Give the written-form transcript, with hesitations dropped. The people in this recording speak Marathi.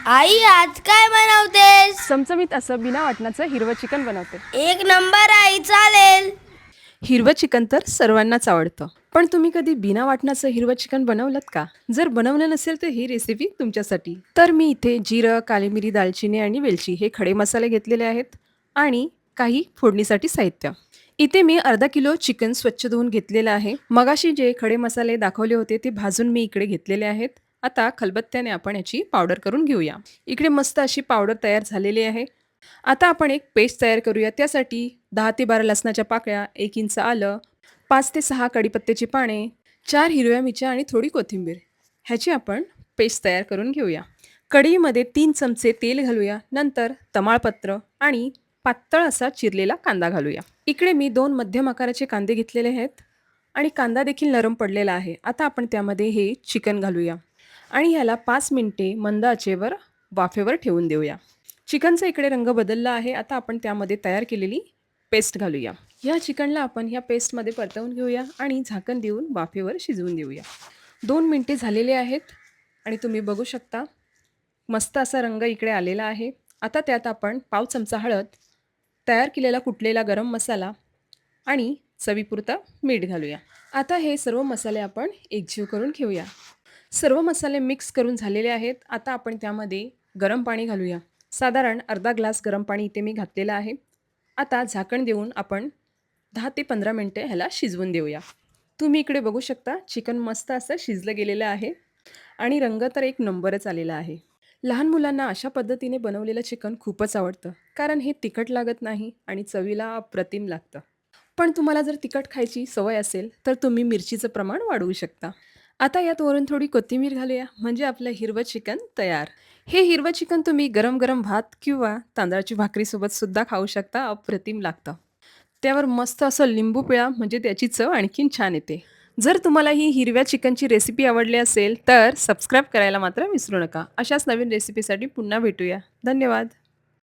आई आज काय बनवतेस? चमचमीत असं बिना वाटणाचं हिरवं चिकन बनवते. एक नंबर आई, चालेल. हिरवं चिकन तर सर्वांनाच आवडतं. पण तुम्ही कधी बिना वाटणाचं हिरवं चिकन बनवलंत का? जर बनवलं नसेल तर ही रेसिपी तुमच्यासाठी. तर मी इथे जिरं, काली मिरी, दालचिनी आणि वेलची हे खडे मसाले घेतलेले आहेत आणि काही फोडणीसाठी साहित्य. इथे मी अर्धा किलो चिकन स्वच्छ धुवून घेतलेलं आहे. मगाशी जे खडे मसाले दाखवले होते ते भाजून मी इकडे घेतलेले आहेत. आता खलबत्त्याने आपण याची पावडर करून घेऊया. इकडे मस्त अशी पावडर तयार झालेली आहे. आता आपण एक पेस्ट तयार करूया. त्यासाठी 10 ते 12 लसणाच्या पाकळ्या, 1 इंच आलं, 5 ते 6 कढीपत्त्याची पाने, 4 हिरव्या मिरच्या आणि थोडी कोथिंबीर ह्याची आपण पेस्ट तयार करून घेऊया. कढईमध्ये 3 चमचे तेल घालूया. नंतर तमालपत्र आणि पातळ असा चिरलेला कांदा घालूया. इकडे मी 2 मध्यम आकाराचे कांदे घेतलेले आहेत आणि कांदा देखील नरम पडलेला आहे. आता आपण त्यामध्ये हे चिकन घालूया आणि ह्याला 5 मिनिटे मंद आचेवर वाफेवर ठेवून देऊया. चिकनचा इकडे रंग बदलला आहे. आता आपण त्यामध्ये तयार केलेली पेस्ट घालूया. या चिकनला आपण ह्या पेस्टमध्ये परतवून घेऊया आणि झाकण देऊन वाफेवर शिजवून देऊया. 2 मिनिटे झालेले आहेत आणि तुम्ही बघू शकता मस्त असा रंग इकडे आलेला आहे. आता त्यात आपण पाव चमचा हळद, तयार केलेला कुटलेला गरम मसाला आणि चवीपुरतं मीठ घालूया. आता हे सर्व मसाले आपण एकजीव करून घेऊया. सर्व मसाले मिक्स करून झालेले आहेत. आता आपण त्यामध्ये गरम पाणी घालूया. साधारण अर्धा ग्लास गरम पाणी इथे मी घातलेलं आहे. आता झाकण देऊन आपण 10 ते 15 मिनिटे ह्याला शिजवून देऊया. तुम्ही इकडे बघू शकता चिकन मस्त असं शिजलं गेलेलं आहे आणि रंग तर एक नंबरच आलेला आहे. लहान मुलांना अशा पद्धतीने बनवलेलं चिकन खूपच आवडतं. कारण हे तिखट लागत नाही आणि चवीला अप्रतिम लागतं. पण तुम्हाला जर तिखट खायची सवय असेल, तर तुम्ही मिरचीचं प्रमाण वाढवू शकता. आता यात वरून थोडी कोथिंबीर घालूया, म्हणजे आपलं हिरवं चिकन तयार. हे हिरवं चिकन तुम्ही गरम-गरम भात किंवा तांदळाची भाकरीसोबत सुद्धा खाऊ शकता. अप्रतिम लागतं. त्यावर मस्त असं लिंबू पिळा, म्हणजे त्याची चव आणखीन छान येते. जर तुम्हाला ही हिरव्या चिकनची रेसिपी आवडली असेल, तर सबस्क्राईब करायला मात्र विसरू नका. अशाच नवीन रेसिपीसाठी पुन्हा भेटूया. धन्यवाद.